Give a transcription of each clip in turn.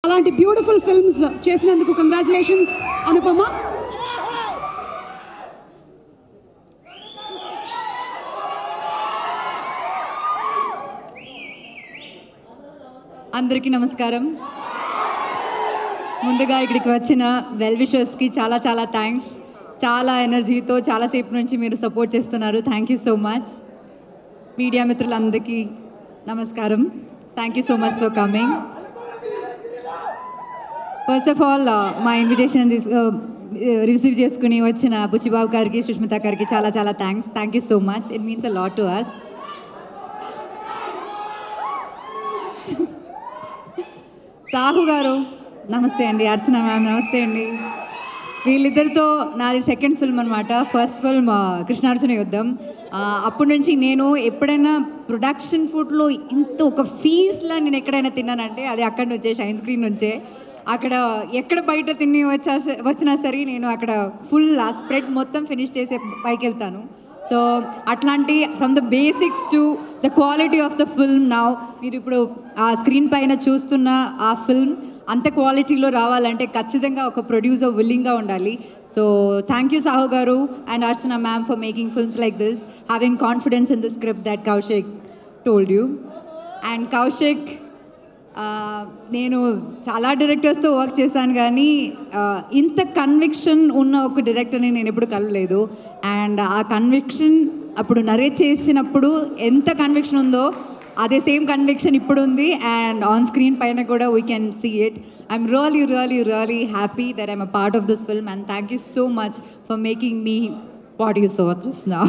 అలాంటి beautiful films చేసినందుకు congratulations Anupama. అందరికీ నమస్కారం. ముందుగా ఇక్కడికి వచ్చిన వెల్ విషర్స్కి చాలా చాలా థ్యాంక్స్. చాలా ఎనర్జీతో చాలాసేపు నుంచి మీరు సపోర్ట్ చేస్తున్నారు. Thank you so much. Media మిత్రులందరికీ నమస్కారం. Thank you so much for coming. First of all మా ఇన్విటేషన్ రిసీవ్ చేసుకుని వచ్చిన బుచ్చిబాబు గారికి, సుష్మిత గారికి చాలా చాలా thanks. Thank you so much. It means a lot to us. Sahu గారు నమస్తే అండి. అర్చన మ్యామ్ నమస్తే అండి. వీళ్ళిద్దరితో నాది సెకండ్ ఫిల్మ్ అనమాట. First film Krishnarjuna Yuddham. అప్పటి నుంచి నేను ఎప్పుడైనా ప్రొడక్షన్ ఫుడ్లో ఇంత ఒక ఫీజ్లా నేను ఎక్కడైనా తిన్నానంటే అది అక్కడి నుంచే, షైన్ స్క్రీన్ నుంచే. అక్కడ ఎక్కడ బయట తిని వచ్చినా సరే నేను అక్కడ ఫుల్ ఆ స్ప్రెడ్ మొత్తం ఫినిష్ చేసే పైకి వెళ్తాను. సో అట్లాంటి from the basics to the quality of the film now మీరు ఇప్పుడు ఆ స్క్రీన్ పైన చూస్తున్న ఆ ఫిల్మ్ అంత క్వాలిటీలో రావాలంటే ఖచ్చితంగా ఒక ప్రొడ్యూసర్ విల్లింగ్గా ఉండాలి. సో థ్యాంక్ యూ సాహు గారు and Archana ma'am for making films like this, having confidence in the script that Kaushik told you. And Kaushik, నేను చాలా డైరెక్టర్స్తో వర్క్ చేశాను కానీ ఇంత కన్విక్షన్ ఉన్న ఒక డైరెక్టర్ని నేను ఎప్పుడు కలలేదు. అండ్ ఆ కన్విక్షన్ అప్పుడు నరేట్ చేసినప్పుడు ఎంత కన్విక్షన్ ఉందో అదే సేమ్ కన్విక్షన్ ఇప్పుడు ఉంది. అండ్ ఆన్ స్క్రీన్ పైన కూడా we can see it. I'm really really really happy that I'm a part of this film and thank you so much for making me what you so just now.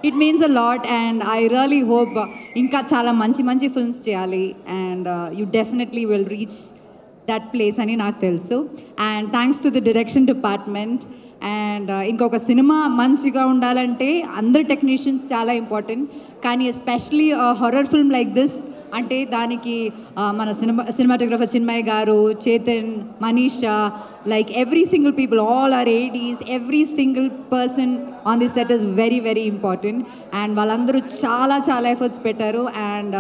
It means a lot and I really hope ఇంకా చాలా మంచి మంచి films చేయాలి and you definitely will reach that place అని నాకు తెలుసు. And thanks to the direction department. And ఇంకొక సినిమా మంచిగా ఉండాలంటే అందరు టెక్నీషియన్స్ చాలా ఇంపార్టెంట్, కానీ especially horror film like this అంటే దానికి మన సినిమాటోగ్రఫర్ చిన్మయ్ గారు, Chetan, Manisha, like every single people, all are ADs, every single person on this set is very very important. And వాళ్ళందరూ చాలా చాలా ఎఫర్ట్స్ పెట్టారు. అండ్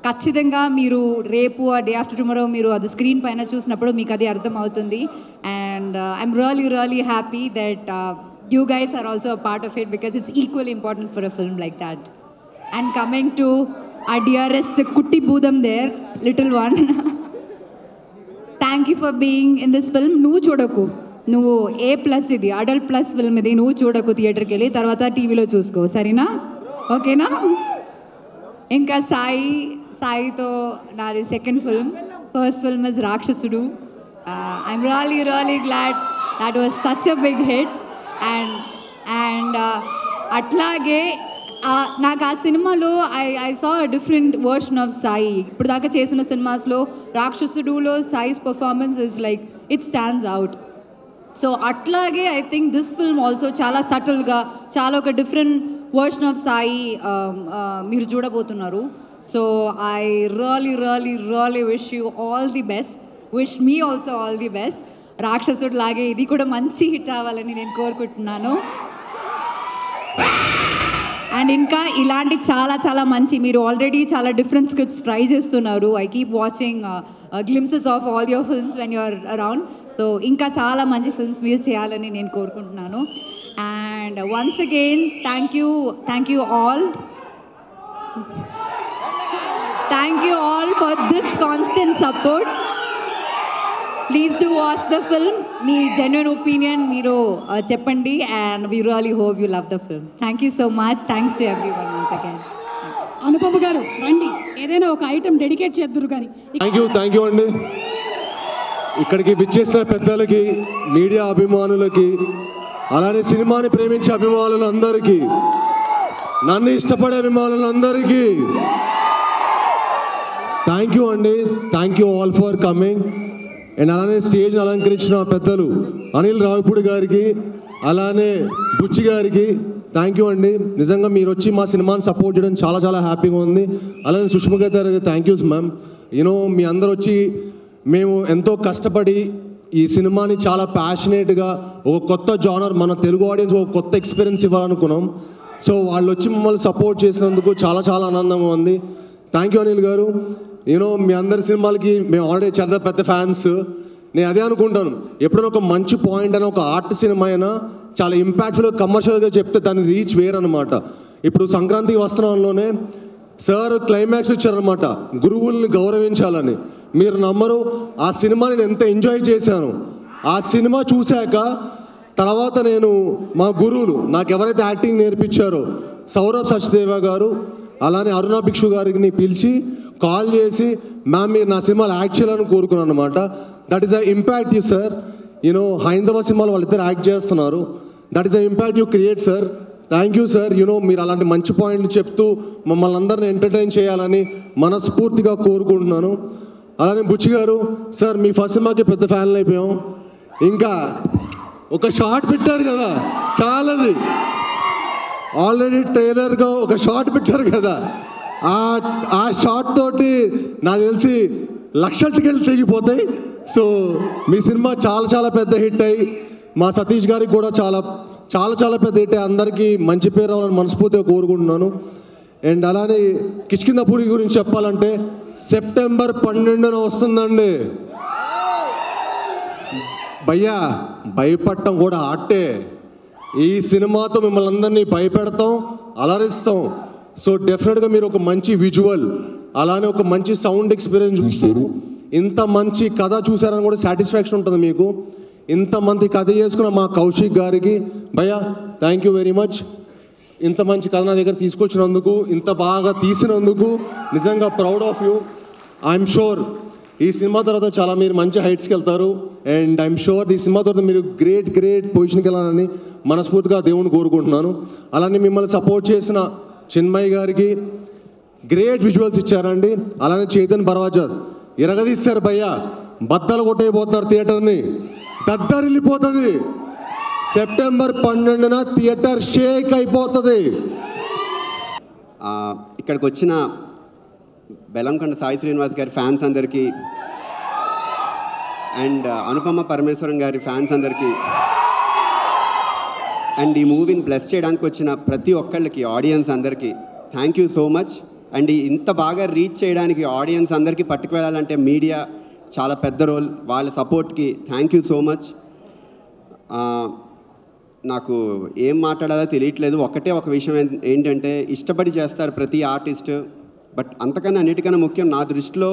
ఖచ్చితంగా మీరు రేపు డే ఆఫ్టర్ టుమారో మీరు అది స్క్రీన్ పైన చూసినప్పుడు మీకు అది అర్థమవుతుంది. And I'm really really happy that you guys are also a part of it because it's equally important for a film like that. And coming to our dearest Kutti Boodam there, little one. Thank you for being in this film. నువ్వు చూడకు, నువ్వు A+ ఇది adult plus film ఇది, నువ్వు చూడకు థియేటర్కి వెళ్ళి, తర్వాత టీవీలో చూసుకో, సరేనా? ఓకేనా? ఇంకా సాయితో నాది second film. First film is Rakshasudu. I'm really really glad that was such a big hit. And అట్లాగే నాకు ఆ సినిమాలో I saw different version of Sai. ఇప్పుడు దాకా చేసిన సినిమాస్లో రాక్షసుడులో Sai's performance is like it stands out. So అట్లాగే I think this film also చాలా సటిల్గా చాలా ఒక డిఫరెంట్ వర్షన్ ఆఫ్ సాయి మీరు చూడబోతున్నారు. So I really really really wish you all the best. Wish me also all the best. రాక్షసుడు లాగే ఇది కూడా మంచి హిట్ అవ్వాలని నేను కోరుకుంటున్నాను. అండ్ ఇంకా ఇలాంటి చాలా చాలా మంచి, మీరు ఆల్రెడీ చాలా డిఫరెంట్ స్క్రిప్ట్స్ ట్రై చేస్తున్నారు. I keep watching glimpses of all your films when you're around. So ఇంకా చాలా మంచి ఫిల్మ్స్ మీరు చేయాలని నేను కోరుకుంటున్నాను. And once again thank you all. Thank you all for this constant support. Please do watch the film. మీ జెన్యున్ ఒపీనియన్ మీరు చెప్పండి and we really hope you love the film. Thank you so much. Thanks to everyone once again. Anupama గారు రండి, ఏదైనా ఒక item dedicate చేద్దురు కానీ. Thank you అండి. ఇక్కడికి విచ్చేసిన పెద్దలకి, మీడియా అభిమానులకి, అలానే సినిమాని ప్రేమించే అభిమానులందరికీ, నన్ను ఇష్టపడే అభిమానులందరికీ థ్యాంక్ యూ అండి. Thank you all for coming. And అలానే స్టేజ్ని అలంకరించిన పెద్దలు అనిల్ రావిపూడి గారికి, అలానే బుచ్చి గారికి థ్యాంక్ యూ అండి. నిజంగా మీరు వచ్చి మా సినిమాని సపోర్ట్ చేయడం చాలా చాలా హ్యాపీగా ఉంది. అలానే సుష్మిత గారికి థ్యాంక్ యూస్ మ్యామ్. యూనో మీ అందరు వచ్చి మేము ఎంతో కష్టపడి ఈ సినిమాని చాలా ప్యాషనేట్గా ఒక కొత్త జానర్, మన తెలుగు ఆడియన్స్ ఒక కొత్త ఎక్స్పీరియన్స్ ఇవ్వాలనుకున్నాం. సో వాళ్ళు వచ్చి మమ్మల్ని సపోర్ట్ చేసినందుకు చాలా చాలా ఆనందంగా ఉంది. థ్యాంక్ యూ అనిల్ గారు. మీ అందరి సినిమాలకి మేము ఆల్రెడీ చాలా పెద్ద ఫ్యాన్స్. నేను అదే అనుకుంటాను, ఎప్పుడైనా ఒక మంచి పాయింట్ అయినా ఒక ఆర్ట్ సినిమా అయినా చాలా ఇంపాక్ట్ఫుల్ కమర్షియల్గా చెప్తే దాని రీచ్ వేరనమాట. ఇప్పుడు సంక్రాంతి వస్త్రంలోనే సార్ క్లైమాక్స్ ఇచ్చారనమాట, గురువుల్ని గౌరవించాలని. మీరు నమ్మరు, ఆ సినిమా నేను ఎంత ఎంజాయ్ చేశాను. ఆ సినిమా చూశాక తర్వాత నేను మా గురువులు నాకు ఎవరైతే యాక్టింగ్ నేర్పించారో సౌరభ్ సచ్దేవ గారు, అలానే అరుణ భిక్షు గారిని పిలిచి కాల్ చేసి, మ్యామ్ మీరు నా సినిమాలో యాక్ట్ చేయాలని కోరుకున్నాను అనమాట. That is a impact you sir. హైందవ సినిమాలో వాళ్ళిద్దరు యాక్ట్ చేస్తున్నారు. That is a impact you create sir. Thank you sir. మీరు అలాంటి మంచి పాయింట్లు చెప్తూ మమ్మల్ని అందరిని ఎంటర్టైన్ చేయాలని మనస్ఫూర్తిగా కోరుకుంటున్నాను. అలానే బుచ్చి గారు సార్, మీ ఫస్ట్ సినిమాకి పెద్ద ఫ్యాన్లు అయిపోయాం. ఇంకా ఒక షార్ట్ పెట్టారు కదా, చాలాది ఆల్రెడీ ట్రైలర్గా ఒక షార్ట్ పెట్టారు కదా, ఆ షార్ట్ తోటి నాకు తెలిసి లక్షల టికెట్లు తెగిపోతాయి. సో మీ సినిమా చాలా చాలా పెద్ద హిట్ అయ్యి మా సతీష్ గారికి కూడా చాలా చాలా చాలా పెద్ద హిట్ అయ్యి అందరికీ మంచి పేరు రావాలని మనస్ఫూర్తిగా కోరుకుంటున్నాను. అండ్ అలానే కిష్కింధపురి గురించి చెప్పాలంటే సెప్టెంబర్ 12న వస్తుందండి. భయ్యా భయపడటం కూడా ఆర్టే. ఈ సినిమాతో మిమ్మల్ని అందరినీ భయపెడతాం, అలరిస్తాం. సో డెఫినెట్గా మీరు ఒక మంచి విజువల్, అలానే ఒక మంచి సౌండ్ ఎక్స్పీరియన్స్ చూస్తారు. ఇంత మంచి కథ చూసారని కూడా సాటిస్ఫాక్షన్ ఉంటుంది మీకు. ఇంతమంది కథ చేసుకున్న మా కౌశిక్ గారికి భయ్యా థ్యాంక్ యూ వెరీ మచ్. ఇంత మంచి కథ నా దగ్గర తీసుకొచ్చినందుకు, ఇంత బాగా తీసినందుకు నిజంగా proud of you. I'm sure ఈ సినిమా తర్వాత చాలా మీరు మంచి హైట్స్కి వెళ్తారు. అండ్ ఐఎమ్ షూర్ ఈ సినిమా తర్వాత మీరు గ్రేట్ పొజిషన్కి వెళ్ళాలని మనస్ఫూర్తిగా దేవుని కోరుకుంటున్నాను. అలానే మిమ్మల్ని సపోర్ట్ చేసిన చిన్మయ్ గారికి గ్రేట్ విజువల్స్ ఇచ్చారండి. అలానే చైతన్ బర్వాజర్ ఇరగదీశారు భయ్యా, బద్దలు కొట్టేయబోతున్నారు థియేటర్ని, దద్దరిల్లిపోతుంది. సెప్టెంబర్ 12న థియేటర్ షేక్ అయిపోతుంది. ఇక్కడికి వచ్చిన బెల్లంకొండ సాయి శ్రీనివాస్ గారి ఫ్యాన్స్ అందరికీ అండ్ అనుపమ పరమేశ్వరం గారి ఫ్యాన్స్ అందరికీ అండ్ ఈ మూవీని బ్లెస్ చేయడానికి వచ్చిన ప్రతి ఒక్కళ్ళకి ఆడియన్స్ అందరికీ thank you so much. And ఇంత బాగా రీచ్ చేయడానికి ఆడియన్స్ అందరికీ పట్టుకువెళ్ళాలంటే మీడియా చాలా పెద్ద రోల్. వాళ్ళ సపోర్ట్కి థ్యాంక్ యూ సో మచ్. నాకు ఏం మాట్లాడాలో తెలియట్లేదు. ఒక విషయం ఏంటంటే ఇష్టపడి చేస్తారు ప్రతి ఆర్టిస్ట్, బట్ అంతకన్నా అన్నిటికన్నా ముఖ్యం నా దృష్టిలో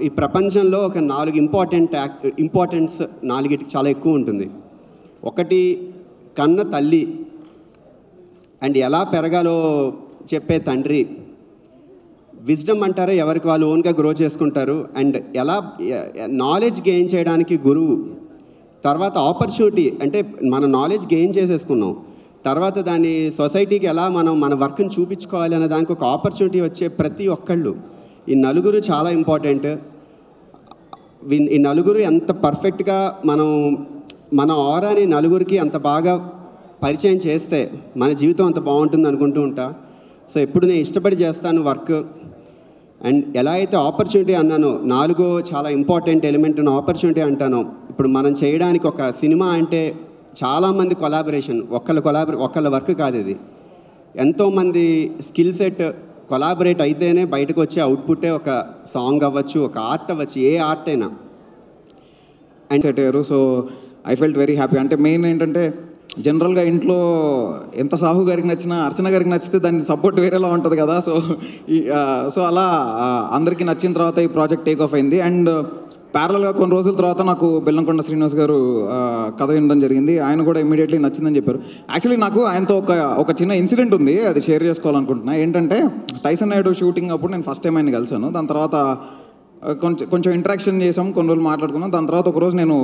ఈ ప్రపంచంలో ఒక 4 ఇంపార్టెన్స్ 4కి చాలా ఎక్కువ ఉంటుంది. ఒకటి కన్న తల్లి అండ్ ఎలా పెరగాలో చెప్పే తండ్రి, విజ్డమ్ అంటారా ఎవరికి వాళ్ళు ఓన్గా గ్రో చేసుకుంటారు, అండ్ ఎలా నాలెడ్జ్ గెయిన్ చేయడానికి గురువు, తర్వాత ఆపర్చునిటీ అంటే మన నాలెడ్జ్ గెయిన్ చేసేసుకున్నాం, తర్వాత దాన్ని సొసైటీకి ఎలా మనం మన వర్క్ని చూపించుకోవాలి అనే దానికి ఒక ఆపర్చునిటీ వచ్చే ప్రతి ఒక్కళ్ళు, ఈ నలుగురు చాలా ఇంపార్టెంట్. ఈ నలుగురు ఎంత పర్ఫెక్ట్గా మన ఆరాని నలుగురికి అంత బాగా పరిచయం చేస్తే మన జీవితం అంత బాగుంటుంది అనుకుంటూ ఉంటా. సో ఎప్పుడు నేను ఇష్టపడి చేస్తాను వర్క్. అండ్ ఎలా అయితే ఆపర్చునిటీ అన్నానో, 4 చాలా ఇంపార్టెంట్ ఎలిమెంట్ ఉన్న ఆపర్చునిటీ అంటానో, ఇప్పుడు మనం చేయడానికి ఒక సినిమా అంటే చాలామంది కొలాబరేషన్, ఒక్కళ్ళ వర్క్ కాదు ఇది. ఎంతోమంది స్కిల్ సెట్ కొలాబరేట్ అయితేనే బయటకు వచ్చే అవుట్పుట్టే ఒక సాంగ్ అవ్వచ్చు, ఒక ఆర్ట్ అవ్వచ్చు, ఏ ఆర్ట్ అయినా. అండ్ సెట్ అయ్యారు. So I felt very happy. అంటే మెయిన్ ఏంటంటే జనరల్గా ఇంట్లో ఎంత సాహు గారికి నచ్చినా అర్చన గారికి నచ్చితే దాని సపోర్ట్ వేరేలా ఉంటుంది కదా. సో అలా అందరికీ నచ్చిన తర్వాత ఈ ప్రాజెక్ట్ టేక్ ఆఫ్ అయింది. అండ్ ప్యారల్గా కొన్ని రోజుల తర్వాత నాకు బెల్లంకొండ శ్రీనివాస్ గారు కథ వినడం జరిగింది. ఆయన కూడా ఇమీడియట్లీ నచ్చిందని చెప్పారు. యాక్చువల్లీ నాకు ఆయనతో ఒక చిన్న ఇన్సిడెంట్ ఉంది, అది షేర్ చేసుకోవాలనుకుంటున్నా. ఏంటంటే టైసన్ నాయుడు షూటింగ్ అప్పుడు నేను ఫస్ట్ టైం ఆయన కలిసాను. దాని తర్వాత కొంచెం ఇంటరాక్షన్ చేసాం, కొన్ని రోజులు మాట్లాడుకున్నాం. దాని తర్వాత ఒకరోజు నేను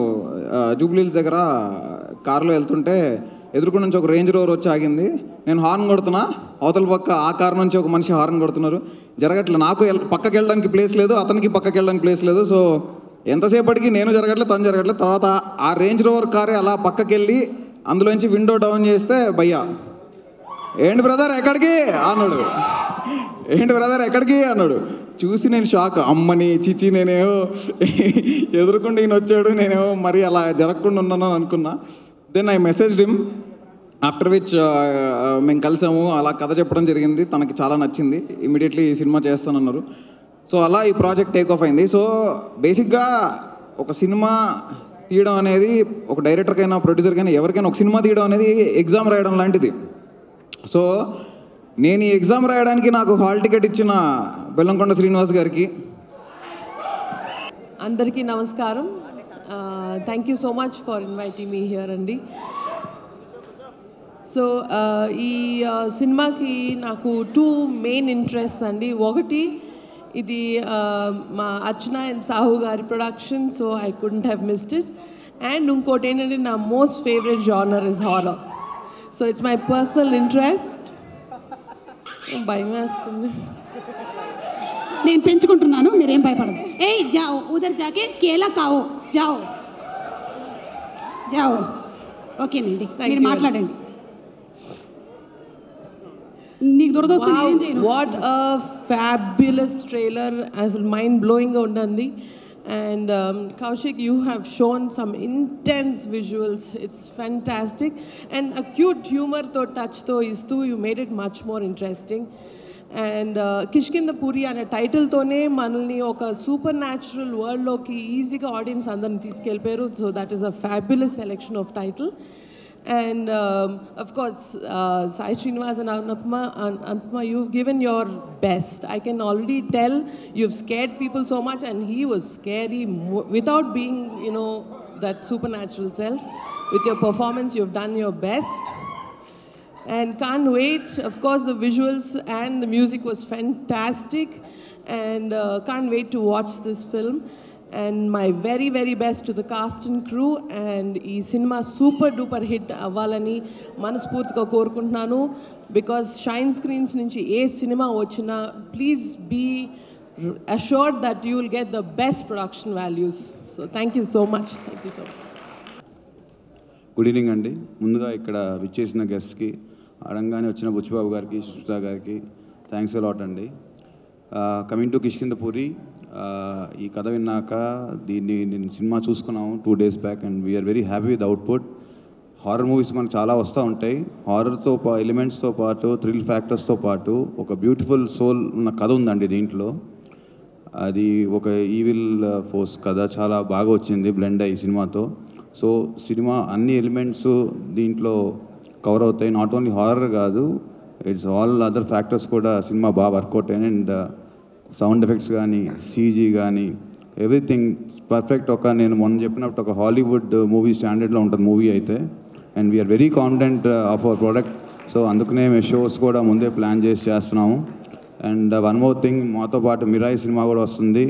జూబ్లీహిల్స్ దగ్గర కారులో వెళ్తుంటే ఎదురుకుండా నుంచి ఒక రేంజ్ రోవర్ వచ్చి ఆగింది. నేను హార్న్ కొడుతున్నా, అవతల పక్క ఆ కారు నుంచి ఒక మనిషి హార్న్ కొడుతున్నారు. జరగట్లేదు, నాకు పక్కకి వెళ్ళడానికి ప్లేస్ లేదు, అతనికి పక్కకి వెళ్ళడానికి ప్లేస్ లేదు. సో ఎంతసేపటికి నేను జరగట్లేదు, తను జరగట్లేదు. తర్వాత ఆ రేంజ్ రోవర్ కారే అలా పక్కకి వెళ్ళి అందులోంచి విండో డౌన్ చేస్తే భయ్యా ఏంటి బ్రదర్ ఎక్కడికి అన్నాడు, ఏంటి బ్రదర్ ఎక్కడికి అన్నాడు. చూసి నేను షాక్, అమ్మని చిచి నేనేమో ఎదురుకుండా ఈయన వచ్చాడు, నేనేమో మరి అలా జరగకుండా ఉన్నాను అనుకున్నా. Then I messaged him, after which మేము కలిసాము, అలా కథ చెప్పడం జరిగింది. తనకి చాలా నచ్చింది, ఇమీడియట్లీ ఈ సినిమా చేస్తానన్నారు. సో అలా ఈ ప్రాజెక్ట్ టేక్ ఆఫ్ అయింది. సో బేసిక్గా ఒక సినిమా తీయడం అనేది ఒక డైరెక్టర్కైనా ప్రొడ్యూసర్కైనా ఎవరికైనా ఒక సినిమా తీయడం అనేది ఎగ్జామ్ రాయడం లాంటిది. సో నేను ఈ ఎగ్జామ్ రాయడానికి నాకు హాల్ టికెట్ ఇచ్చిన బెల్లంకొండ శ్రీనివాస్ గారికి, అందరికీ నమస్కారం. Thank you so much for inviting me here అండి. సో ఈ సినిమాకి నాకు 2 మెయిన్ ఇంట్రెస్ట్ అండి. ఒకటి, ఇది మా అర్చన అండ్ సాహు గారి production, so I couldn't have missed it. And ఇంకోటి ఏంటంటే నా most favourite genre is horror. So it's my personal interest. భయం వేస్తుంది. నేను పెంచుకుంటున్నాను, మీరేం భయపడదు. ఏ జాओ ఉదర్ జాకే కేలా కావో జాओ జాओ. ఓకేనండి, మీరు మాట్లాడండి. నీకు దొరదొస్తుంది, ఏం చేయను. వాట్ అ ఫ్యాబ్యులస్ ట్రైలర్, అసలు మైండ్ బ్లోయింగ్గా ఉంటుంది. And Kaushik, you have shown some intense visuals. It's fantastic. And a cute humor to touch to is too. You made it much more interesting. And Kishkinda Puri అనే టైటిల్తోనే మనల్ని ఒక super natural వరల్డ్లోకి ఈజీగా audience అందరిని తీసుకెళ్ళిపోయారు. So that is a fabulous selection of title. And of course, Sai Srinivas and Anupma, you've given your best. I can already tell you've scared people so much, and he was scary without being, you know, that supernatural self. With your performance, you've done your best. And can't wait. Of course, the visuals and the music was fantastic. And can't wait to watch this film. And my very, very best to the cast and crew. And ee cinema super duper hit avvalani manaspurtiga korukuntunnanu, because shine screens nunchi A cinema వచ్చినా please be assured that you will get the best production values. So thank you so much. Thank you so much. Good evening అండి. ముందుగా ఇక్కడ విచ్చేసిన గెస్ట్కి, అడంగానే వచ్చిన బుచ్చిబాబు గారికి, సుష్మిత గారికి thanks a lot అండి. Coming to Kishkindhapuri, ఈ కథ విన్నాక దీన్ని నేను సినిమా చూసుకున్నాము 2 days back, and we're very happy with output. Horror movies మనకు చాలా వస్తూ ఉంటాయి. హారర్తో ఎలిమెంట్స్తో పాటు, థ్రిల్ ఫ్యాక్టర్స్తో పాటు ఒక బ్యూటిఫుల్ సోల్ ఉన్న కథ ఉందండి దీంట్లో. అది ఒక ఈవిల్ ఫోర్స్ కథ చాలా బాగా వచ్చింది బ్లెండ్ అయ్యి సినిమాతో. సో సినిమా అన్ని ఎలిమెంట్స్ దీంట్లో కవర్ అవుతాయి. నాట్ ఓన్లీ హారర్ కాదు, ఇట్స్ ఆల్ అదర్ ఫ్యాక్టర్స్ కూడా సినిమా బాగా వర్కౌట్ అయ్యాయి. అండ్ సౌండ్ ఎఫెక్ట్స్ కానీ, సీజీ కానీ, ఎవ్రీథింగ్ పర్ఫెక్ట్. నేను మొన్న చెప్పినట్టు ఒక హాలీవుడ్ మూవీ స్టాండర్డ్లో ఉంటుంది మూవీ అయితే. And we're very confident of our product. So అందుకనే మేము షోస్ కూడా ముందే ప్లాన్ చేస్తున్నాము. అండ్ వన్ మోర్ థింగ్, మాతో పాటు మిరాయి సినిమా కూడా వస్తుంది.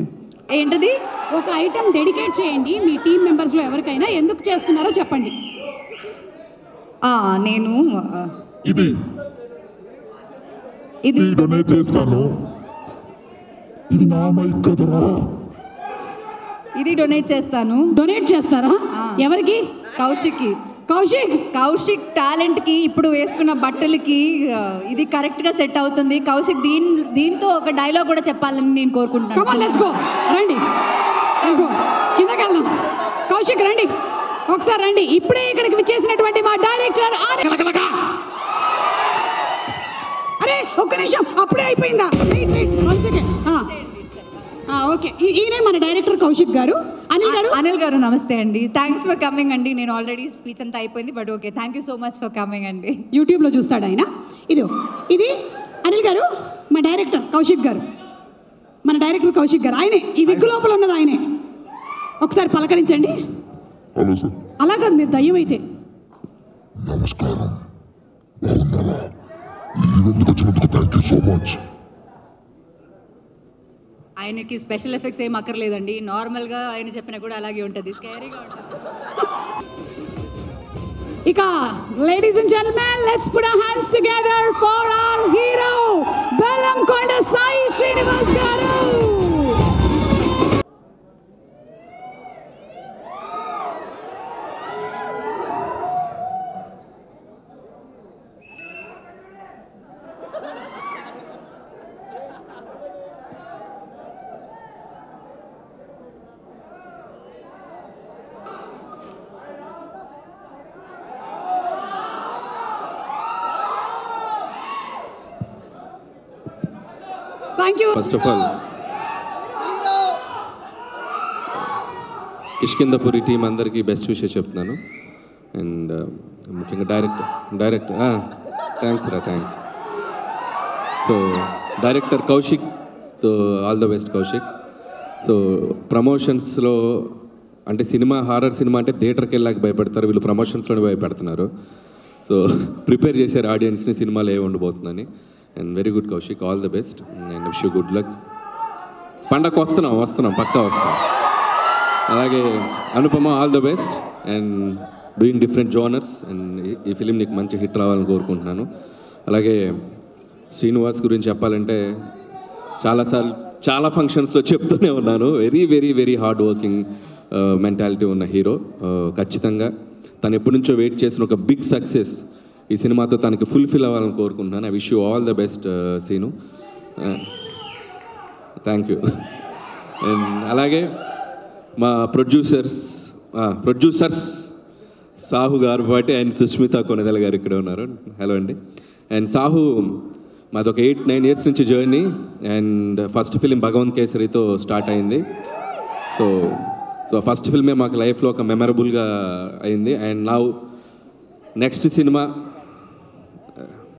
ఏంటిది? ఒక ఐటమ్ డెడికేట్ చేయండి మీ టీం మెంబర్స్లో ఎవరికైనా. ఎందుకు చేస్తున్నారో చెప్పండి. నేను ఇది డొనేట్ చేస్తాను. ఇది నా మైక్ కదరా. ఇది డొనేట్ చేస్తాను. డొనేట్ చేస్తారా? ఎవరికి? కౌశిక్ టాలెంట్కి, ఇప్పుడు వేసుకున్న బట్టలకి ఇది కరెక్ట్గా సెట్ అవుతుంది. కౌశిక్ దీంతో ఒక డైలాగ్ కూడా చెప్పాలని నేను కోరుకుంటున్నాను. లెట్స్ గో, రండి కిందకి వెళ్దాం. కౌశిక్ రండి, ఒకసారి రండి. ఇప్పుడే ఇక్కడికి విచ్చేసినటువంటి మా డైరెక్టర్. అరే ఒక్క నిమిషం, అప్పుడే అయిపోయిందా? ఓకే, ఈయనే మన డైరెక్టర్ కౌశిక్ గారు. అనిల్ గారు నమస్తే అండి. థ్యాంక్స్ ఫర్ కమింగ్ అండి. నేను ఆల్రెడీ స్పీచ్ అంతా అయిపోయింది, but okay, thank you so much for coming అండి. యూట్యూబ్లో చూస్తాడు ఆయన. ఇది అనిల్ గారు, మా డైరెక్టర్ కౌశిక్ గారు. మన డైరెక్టర్ కౌశిక్ గారు ఆయనే. ఈ విగ్గు లోపల ఉన్నది ఆయనే. ఒకసారి పలకరించండి. Hello sir. అలా కాదు, మీరు దయ్యం అయితే. నమస్కారం, బాగున్నారా? ఈ ఈవెంట్కి వచ్చినందుకు థ్యాంక్ యూ సో మచ్. ఆయనకి స్పెషల్ ఎఫెక్ట్స్ ఏం అక్కర్లేదండి. నార్మల్గా ఆయన చెప్పినా కూడా అలాగే ఉంటుంది, స్కేరీగా ఉంటుంది. ఇక ladies and gentlemen, let's put our hands together for our hero Bellamkonda Sai Srinivas garu. Thank you. First of all, Kishkindhapuri team అందరికీ బెస్ట్ విషయం చెప్తున్నాను. అండ్ ముఖ్యంగా director thanks. So director Kaushik, so all the best Kaushik. So ప్రమోషన్స్లో అంటే horror cinema అంటే థియేటర్కి వెళ్ళాక భయపెడతారు, వీళ్ళు ప్రమోషన్స్లోనే భయపెడుతున్నారు. సో ప్రిపేర్ చేశారు ఆడియన్స్ని సినిమాలో ఏ ఉండబోతుందని. And very good Kaushik, all the best and wish you good luck. పండగ వస్తున్నాం పక్కా వస్తున్నాం. అలాగే Anupama, all the best and doing different genres. And ఈ ఫిలిం నీకు మంచి హిట్ రావాలని కోరుకుంటున్నాను. అలాగే శ్రీనివాస్ గురించి చెప్పాలంటే చాలా ఫంక్షన్స్లో చెప్తూనే ఉన్నాను, very very very hard working mentality ఉన్న హీరో. ఖచ్చితంగా తను ఎప్పటి నుంచో వెయిట్ చేసిన ఒక బిగ్ సక్సెస్ ఈ సినిమాతో తనకి ఫుల్ఫిల్ అవ్వాలని కోరుకుంటున్నాను. I wish you all the best Seenu. Thank you. And అలాగే మా ప్రొడ్యూసర్స్ సాహు గారు పాటి అండ్ సుష్మిత కొనదల గారు ఇక్కడ ఉన్నారు. హలో అండి. అండ్ సాహు మాది ఒక 8-9 ఇయర్స్ నుంచి జర్నీ. అండ్ ఫస్ట్ ఫిలిం భగవంత్ కేసరితో స్టార్ట్ అయింది. సో ఫస్ట్ ఫిల్మే మాకు లైఫ్లో ఒక మెమరబుల్గా అయింది. And now next cinema